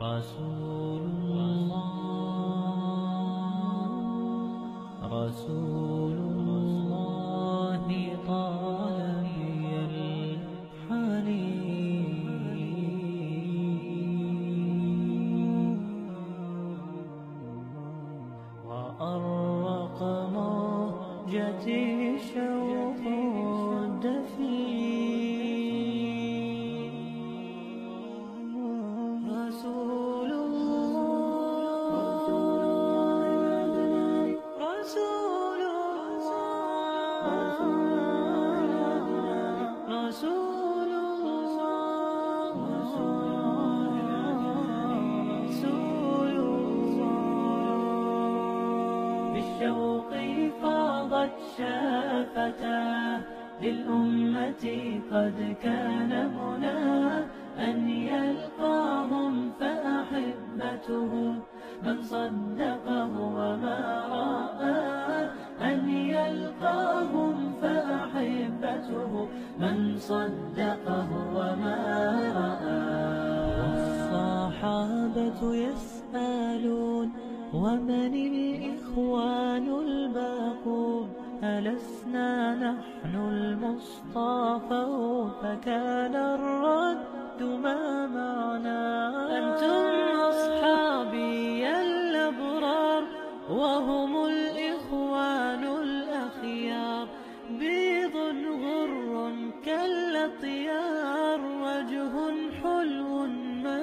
رسول الله رسول الله طال بي الحنين وأرق موجتي شوق الدفين رسول الله رسول الله رسول الله رسول الله بالشوق فاضت شافتاه للأمة قد كان مناه أن يلقاهم فأحبته من صدقه وما رآه أن يلقاهم فأحبته من صدقه وما رآه والصحابة يسألون ومن الإخوان الباقون ألسنا نحن المصطفى فكان الرد ما معنا أنتم أصحابي الأبرار وهم الإخوان الأخيار بيض غر كالأطيار وجه حلو ما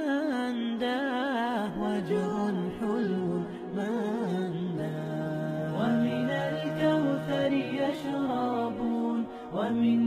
أنداه وجه حلو ما أنداه ومن الكوثر يشربون ومن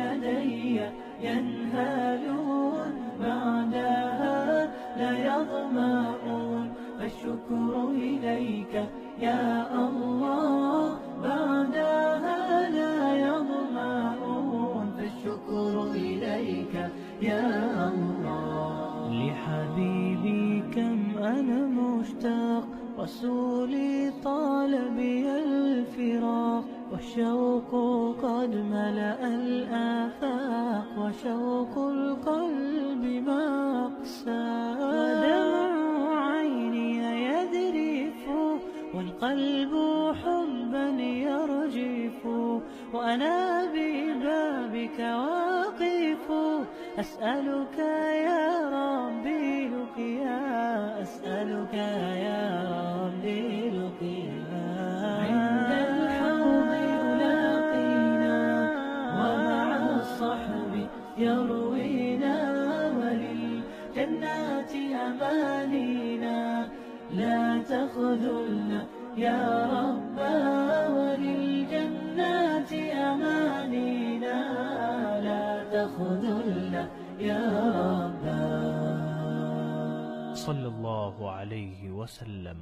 يدي ينهالون بعدها لا يظمأون فالشكر إليك يا الله بعدها لا يظمأون فالشكر إليك يا الله لحبيبي كم أنا مشتاق رسولي طال بي الفراق والشوق قد ملأ الآفاق وشوق القلب ما أقساه ودمع عيني يذرف والقلب حبا يرجف وأنا ببابك واقف أسألك يا ربي لقيا أسألك يا ربي لقيا عند الحوض يلاقينا ومع الصحب يروينا وللجنات أمانينا لا تخذلنا يا ربا وللجنات أمانينا لا تخذلنا يا ربا صلى الله عليه وسلم.